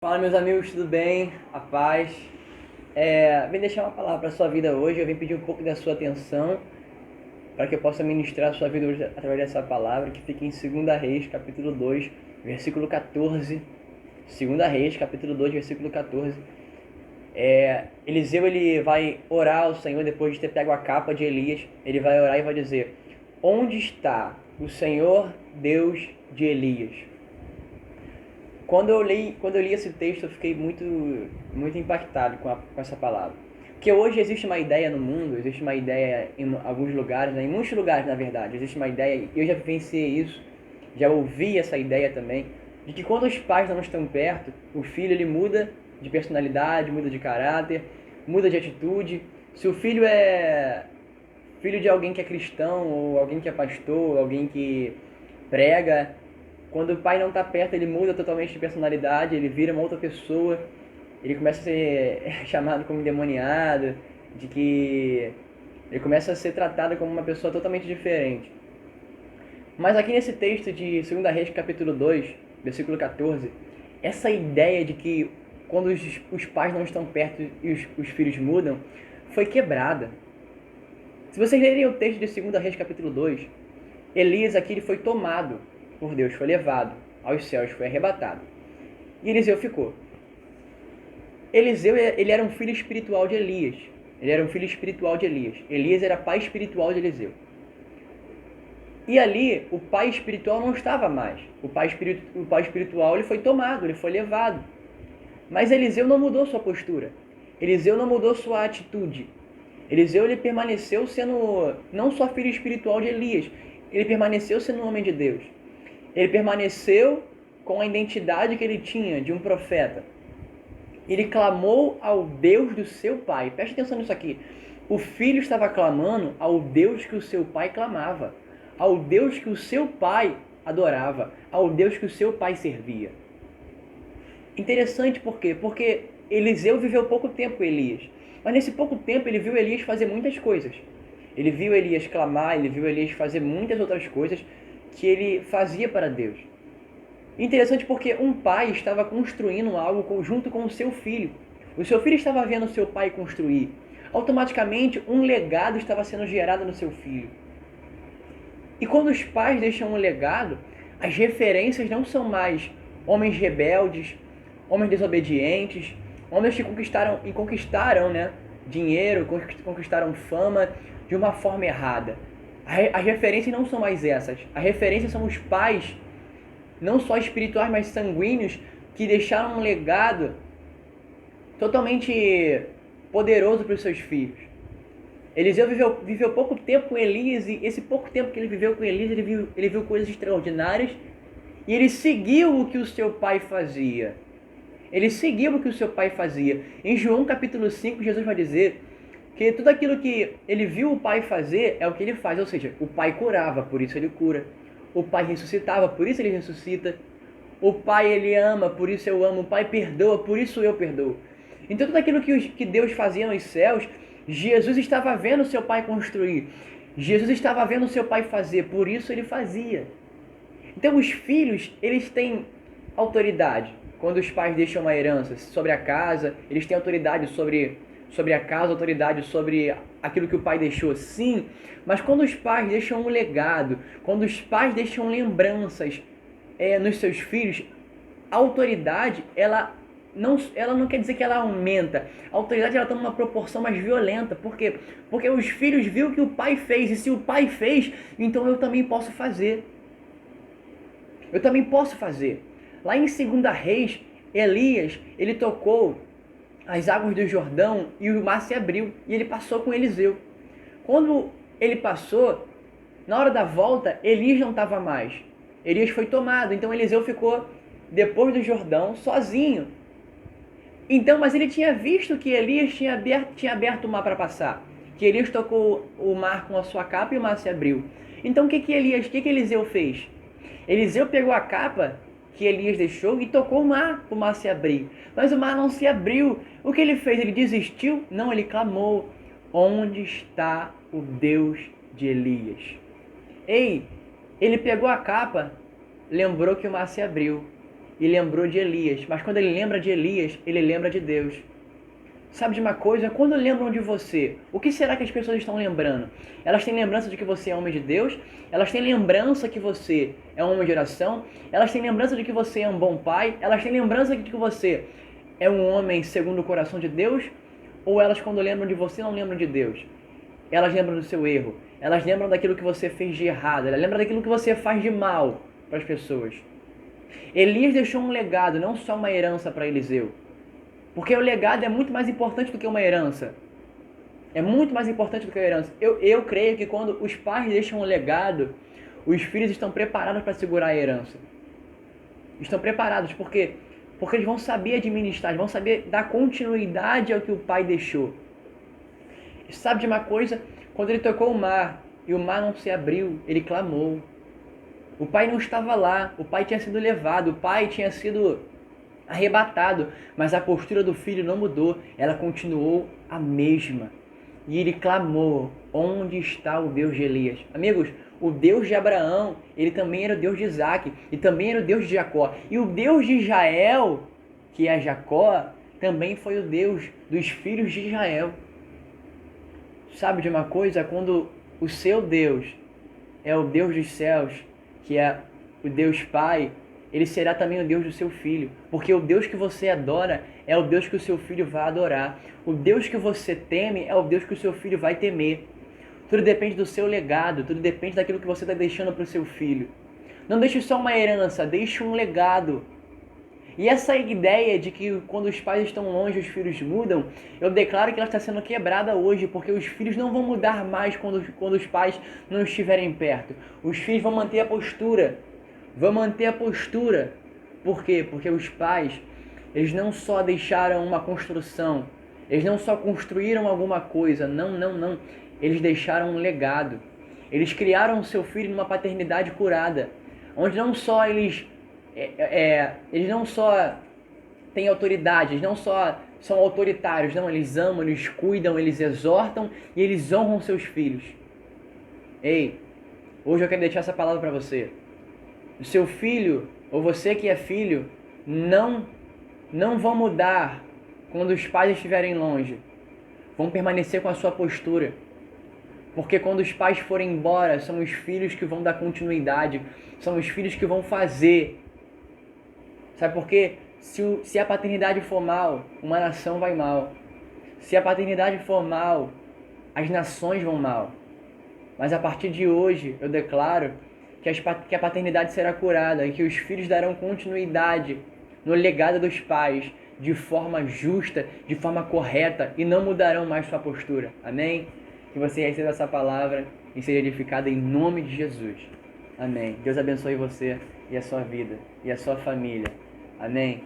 Fala, meus amigos, tudo bem? A paz. Vim deixar uma palavra para a sua vida hoje. Eu vim pedir um pouco da sua atenção para que eu possa ministrar a sua vida hoje através dessa palavra que fica em 2 Reis, capítulo 2, versículo 14. 2 Reis, capítulo 2, versículo 14. Eliseu ele vai orar ao Senhor depois de ter pego a capa de Elias. Ele vai orar e vai dizer: Onde está o Senhor Deus de Elias? Quando eu li esse texto, eu fiquei muito impactado com essa palavra. Porque hoje existe uma ideia no mundo, existe uma ideia em alguns lugares, né, em muitos lugares na verdade, existe uma ideia, e eu já vivenciei isso, já ouvi essa ideia também, de que quando os pais não estão perto, o filho ele muda de personalidade, muda de caráter, muda de atitude. Se o filho é filho de alguém que é cristão, ou alguém que é pastor, ou alguém que prega, quando o pai não está perto, ele muda totalmente de personalidade, ele vira uma outra pessoa, ele começa a ser chamado como endemoniado, de que ele começa a ser tratado como uma pessoa totalmente diferente. Mas aqui nesse texto de 2 Reis, capítulo 2, versículo 14, essa ideia de que quando os pais não estão perto e os filhos mudam, foi quebrada. Se vocês lerem o texto de 2 Reis, capítulo 2, Elias aqui ele foi tomado por Deus, foi levado aos céus, foi arrebatado. E Eliseu ficou. Eliseu ele era um filho espiritual de Elias. Ele era um filho espiritual de Elias. Elias era pai espiritual de Eliseu. E ali o pai espiritual não estava mais. O pai espiritual ele foi tomado, ele foi levado. Mas Eliseu não mudou sua postura. Eliseu não mudou sua atitude. Eliseu ele permaneceu sendo não só filho espiritual de Elias, ele permaneceu sendo um homem de Deus. Ele permaneceu com a identidade que ele tinha de um profeta. Ele clamou ao Deus do seu pai. Preste atenção nisso aqui. O filho estava clamando ao Deus que o seu pai clamava, ao Deus que o seu pai adorava, ao Deus que o seu pai servia. Interessante por quê? Porque Eliseu viveu pouco tempo com Elias. Mas nesse pouco tempo ele viu Elias fazer muitas coisas. Ele viu Elias clamar, ele viu Elias fazer muitas outras coisas que ele fazia para Deus. Interessante porque um pai estava construindo algo junto com o seu filho. O seu filho estava vendo o seu pai construir. Automaticamente um legado estava sendo gerado no seu filho. E quando os pais deixam um legado, as referências não são mais homens rebeldes, homens desobedientes, homens que conquistaram, né, dinheiro, conquistaram fama de uma forma errada. As referências não são mais essas. As referências são os pais, não só espirituais, mas sanguíneos, que deixaram um legado totalmente poderoso para os seus filhos. Eliseu viveu pouco tempo com Elias, e esse pouco tempo que ele viveu com Elias, ele viu coisas extraordinárias, e ele seguiu o que o seu pai fazia. Ele seguiu o que o seu pai fazia. Em João capítulo 5, Jesus vai dizer que tudo aquilo que ele viu o pai fazer é o que ele faz. Ou seja, o pai curava, por isso ele cura. O pai ressuscitava, por isso ele ressuscita. O pai ele ama, por isso eu amo. O pai perdoa, por isso eu perdoo. Então tudo aquilo que Deus fazia nos céus, Jesus estava vendo o seu pai construir. Jesus estava vendo o seu pai fazer, por isso ele fazia. Então os filhos, eles têm autoridade. Quando os pais deixam uma herança sobre a casa, eles têm autoridade sobre a casa, autoridade sobre aquilo que o pai deixou, sim. Mas quando os pais deixam um legado, quando os pais deixam lembranças nos seus filhos, a autoridade, ela não quer dizer que ela aumenta. A autoridade ela toma uma proporção mais violenta. Por quê? Porque os filhos viram o que o pai fez. E se o pai fez, então eu também posso fazer. Eu também posso fazer. Lá em 2 Reis, Elias, ele tocou as águas do Jordão e o mar se abriu. E ele passou com Eliseu. Quando ele passou, na hora da volta, Elias não estava mais. Elias foi tomado. Então Eliseu ficou depois do Jordão sozinho. Então, mas ele tinha visto que Elias tinha aberto o mar para passar. Que Elias tocou o mar com a sua capa e o mar se abriu. Então o que Eliseu fez? Eliseu pegou a capa que Elias deixou e tocou o mar se abrir. Mas o mar não se abriu. O que ele fez? Ele desistiu? Não, ele clamou: onde está o Deus de Elias? Ei, ele pegou a capa, lembrou que o mar se abriu. e lembrou de Elias. Mas quando ele lembra de Elias, ele lembra de Deus. Sabe de uma coisa? Quando lembram de você, o que será que as pessoas estão lembrando? Elas têm lembrança de que você é homem de Deus? Elas têm lembrança que você é um homem de oração? Elas têm lembrança de que você é um bom pai? Elas têm lembrança de que você é um homem segundo o coração de Deus? Ou elas, quando lembram de você, não lembram de Deus? Elas lembram do seu erro. Elas lembram daquilo que você fez de errado. Elas lembram daquilo que você faz de mal para as pessoas. Elias deixou um legado, não só uma herança para Eliseu. Porque o legado é muito mais importante do que uma herança. É muito mais importante do que a herança. Eu creio que quando os pais deixam um legado, os filhos estão preparados para segurar a herança. Estão preparados porque eles vão saber administrar, eles vão saber dar continuidade ao que o pai deixou. Sabe de uma coisa? Quando ele tocou o mar e o mar não se abriu, ele clamou. O pai não estava lá, o pai tinha sido levado, o pai tinha sido arrebatado, mas a postura do filho não mudou, ela continuou a mesma. E ele clamou: onde está o Deus de Elias? Amigos, o Deus de Abraão, ele também era o Deus de Isaac, e também era o Deus de Jacó. E o Deus de Israel, que é Jacó, também foi o Deus dos filhos de Israel. Sabe de uma coisa? Quando o seu Deus é o Deus dos céus, que é o Deus Pai, ele será também o Deus do seu filho. Porque o Deus que você adora é o Deus que o seu filho vai adorar. O Deus que você teme é o Deus que o seu filho vai temer. Tudo depende do seu legado, tudo depende daquilo que você está deixando para o seu filho. Não deixe só uma herança, deixe um legado. E essa ideia de que quando os pais estão longe, os filhos mudam, eu declaro que ela está sendo quebrada hoje, porque os filhos não vão mudar mais quando os pais não estiverem perto. Os filhos vão manter a postura. Vão manter a postura. Por quê? Porque os pais, eles não só deixaram uma construção, eles não só construíram alguma coisa, não. Eles deixaram um legado. Eles criaram o seu filho numa paternidade curada, onde não só eles não só têm autoridade, eles não só são autoritários, não, eles amam, eles cuidam, eles exortam e eles honram seus filhos. Ei, hoje eu quero deixar essa palavra para você. O seu filho, ou você que é filho, não vão mudar quando os pais estiverem longe. Vão permanecer com a sua postura. Porque quando os pais forem embora, são os filhos que vão dar continuidade, são os filhos que vão fazer. Sabe por quê? Se a paternidade for mal, uma nação vai mal. Se a paternidade for mal, as nações vão mal. Mas a partir de hoje, eu declaro que a paternidade será curada e que os filhos darão continuidade no legado dos pais de forma justa, de forma correta e não mudarão mais sua postura. Amém? Que você receba essa palavra e seja edificado em nome de Jesus. Amém. Deus abençoe você e a sua vida e a sua família. Amém.